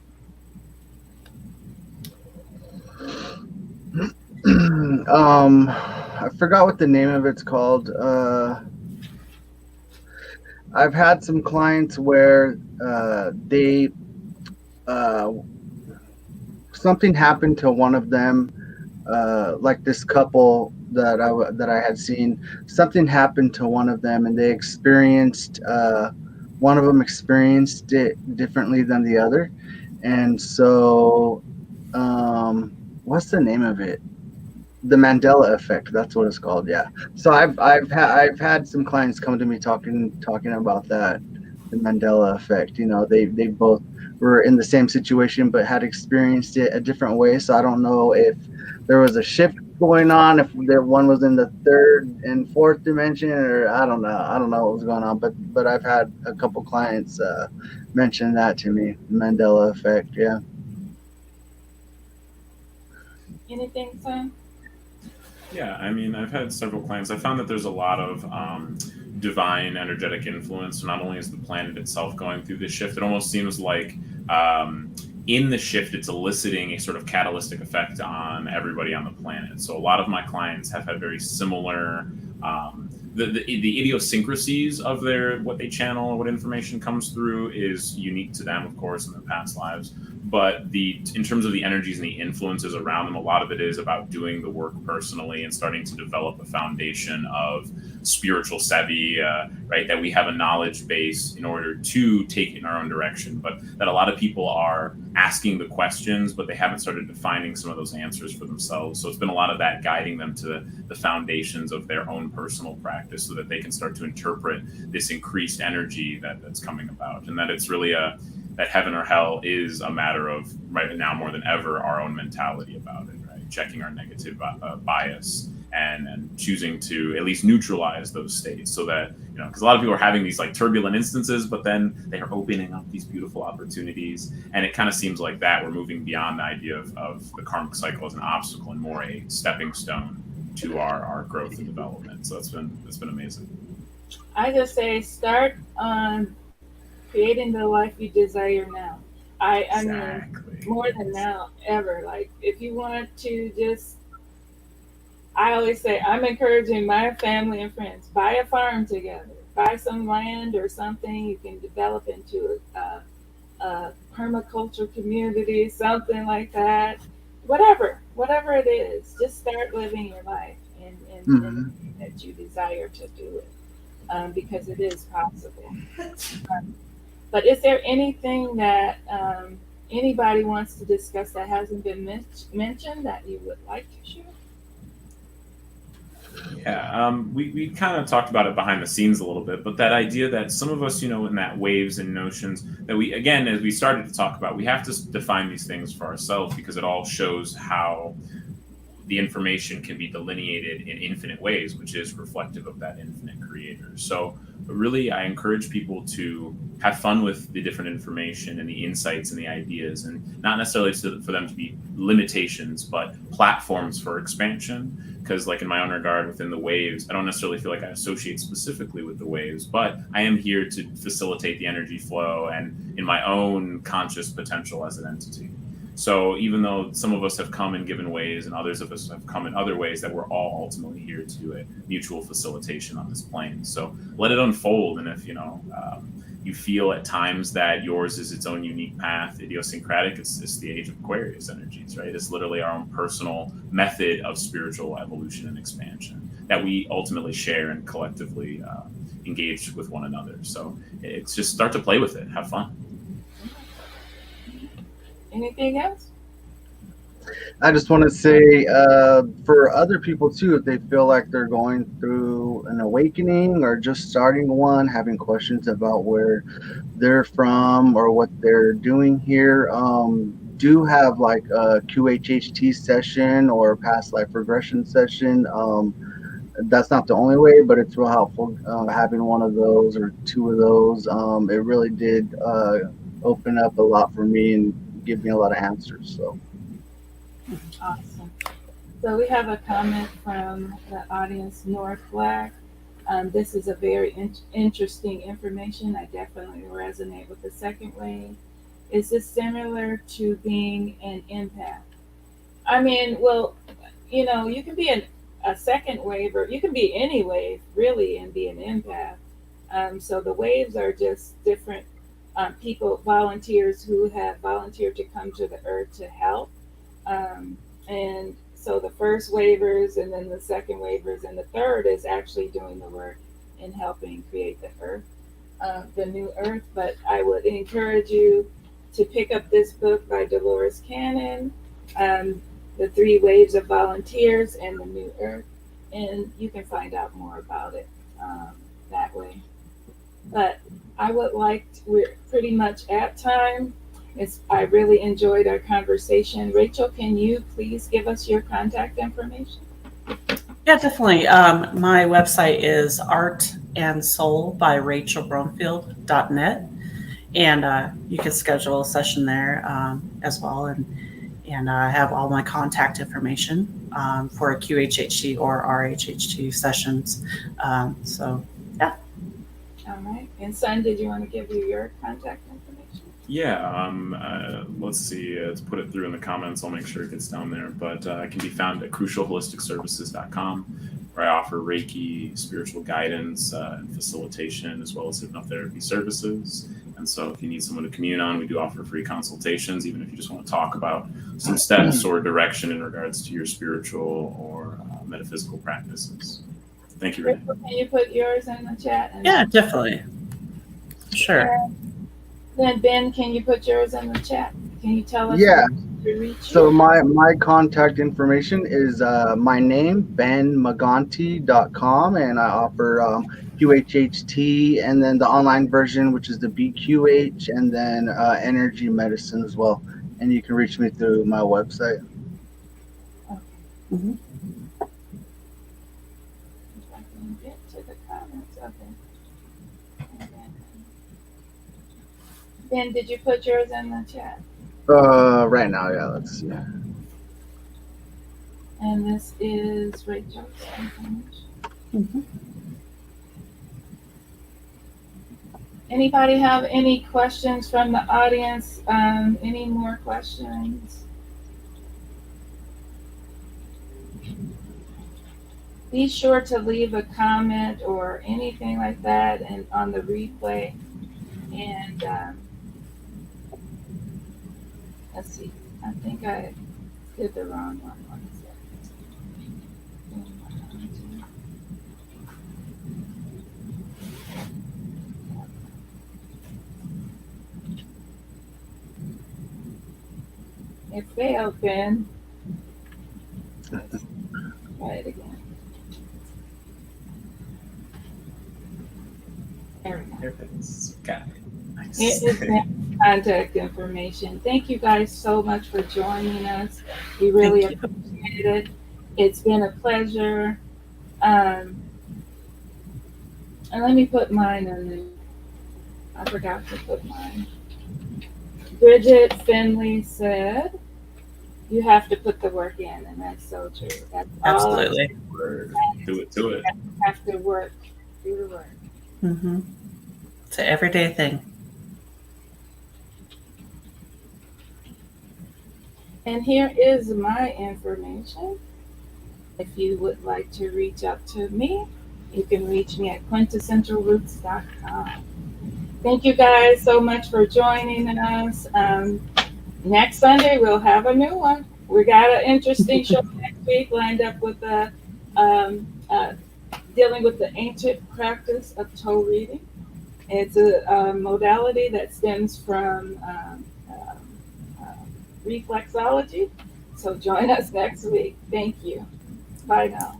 I forgot what the name of it's called. I've had some clients where they something happened to one of them, like this couple that I had seen. Something happened to one of them, and they experienced one of them experienced it differently than the other, and so what's the name of it? The Mandela Effect. That's what it's called. Yeah. So I've had some clients come to me talking about that, the Mandela Effect. You know, they both were in the same situation but had experienced it a different way. So I don't know if there was a shift going on, if one was in the third and fourth dimension, or I don't know. I don't know what was going on. But I've had a couple clients mention that to me, Mandela Effect. Yeah. Anything, son? Yeah, I mean, I've had several clients. I found that there's a lot of divine energetic influence. Not only is the planet itself going through this shift, it almost seems like in the shift, it's eliciting a sort of catalytic effect on everybody on the planet. So a lot of my clients have had very similar the idiosyncrasies of what they channel or what information comes through is unique to them, of course, in their past lives. But in terms of the energies and the influences around them, a lot of it is about doing the work personally and starting to develop a foundation of spiritual savvy, right? That we have a knowledge base in order to take it in our own direction. But that a lot of people are asking the questions, but they haven't started defining some of those answers for themselves. So it's been a lot of that guiding them to the foundations of their own personal practice so that they can start to interpret this increased energy that's coming about. And that it's really that heaven or hell is a matter of, right now more than ever, our own mentality about it, right? Checking our negative bias and choosing to at least neutralize those states so that, you know, because a lot of people are having these like turbulent instances, but then they are opening up these beautiful opportunities. And it kind of seems like that we're moving beyond the idea of the karmic cycle as an obstacle and more a stepping stone to our growth and development. So it's been amazing. I just say start on creating the life you desire now. I mean, more than now, ever. Like, if you want to just, I always say, I'm encouraging my family and friends, buy a farm together, buy some land or something you can develop into a permaculture community, something like that. Whatever it is, just start living your life and that you desire to do it, because it is possible. But is there anything that anybody wants to discuss that hasn't been mentioned that you would like to share? Yeah, we kind of talked about it behind the scenes a little bit, but that idea that some of us, you know, in that waves and notions that we, again, as we started to talk about, we have to define these things for ourselves because it all shows how the information can be delineated in infinite ways, which is reflective of that infinite creator. So really, I encourage people to have fun with the different information and the insights and the ideas, and not necessarily for them to be limitations, but platforms for expansion. Because like in my own regard within the waves, I don't necessarily feel like I associate specifically with the waves, but I am here to facilitate the energy flow and in my own conscious potential as an entity. So even though some of us have come in given ways and others of us have come in other ways, that we're all ultimately here to do a mutual facilitation on this plane. So let it unfold. And if, you know, you feel at times that yours is its own unique path, idiosyncratic, it's the age of Aquarius energies, right? It's literally our own personal method of spiritual evolution and expansion that we ultimately share and collectively engage with one another. So it's just start to play with it, have fun. Anything else? I just want to say for other people too, if they feel like they're going through an awakening or just starting one, having questions about where they're from or what they're doing here, do have like a QHHT session or past life regression session. That's not the only way, but it's real helpful having one of those or two of those. It really did open up a lot for me and give me a lot of answers. So. Awesome. So we have a comment from the audience, North Black. This is a very interesting information. I definitely resonate with the second wave. Is this similar to being an empath? I mean, well, you can be a second wave, or you can be any wave really and be an empath. So the waves are just different people, volunteers who have volunteered to come to the earth to help. And so the first waivers, and then the second waivers, and the third is actually doing the work in helping create the earth, the new earth. But I would encourage you to pick up this book by Delores Cannon, The Three Waves of Volunteers and the New Earth, and you can find out more about it that way. But I would we're pretty much at time. I really enjoyed our conversation. Rachel, can you please give us your contact information? Yeah, definitely. My website is artandsoul.rachelbromfield.net, and you can schedule a session there as well, and have all my contact information for QHHT or RHHT sessions. So, yeah. All right. And Son, did you want to give your contact information? Yeah, let's see. To put it through in the comments, I'll make sure it gets down there. But it can be found at crucialholisticservices.com, where I offer Reiki, spiritual guidance, and facilitation, as well as hypnotherapy services. And so if you need someone to commune on, we do offer free consultations, even if you just want to talk about some steps or direction in regards to your spiritual or metaphysical practices. Thank you, Renee. Rachel, can you put yours in the chat? Yeah, definitely. Sure. Then Ben, can you put yours in the chat? Can you tell us? Yeah. To reach So you? my contact information is my name, benmcginty.com, and I offer QHHT and then the online version, which is the BQH, and then energy medicine as well. And you can reach me through my website. Okay. Mm-hmm. If I can get to the comments. Okay. Ben, did you put yours in the chat? Right now, yeah. Let's see. And this is Rachel's information. Mm-hmm. Anybody have any questions from the audience? Any more questions? Be sure to leave a comment or anything like that and on the replay. And let's see. I think I did the wrong one. 1 second. It failed, Ben. Let's try it again. There we go. There it is. Got it. Nice. It is contact information. Thank you guys so much for joining us. We really Thank you. appreciate it. It's been a pleasure. And let me put mine in there. I forgot to put mine. Bridget Finley said, you have to put the work in, and that's so true. That's Absolutely. Do it. all. You have to work. Do the work. Mm-hmm. It's an everyday thing. And here is my information. If you would like to reach out to me, you can reach me at quintessentialroots.com. Thank you guys so much for joining us. Next Sunday, we'll have a new one. We got an interesting show next week lined up with dealing with the ancient practice of toe reading. It's a modality that stems from reflexology, So join us next week. Thank you. Bye now.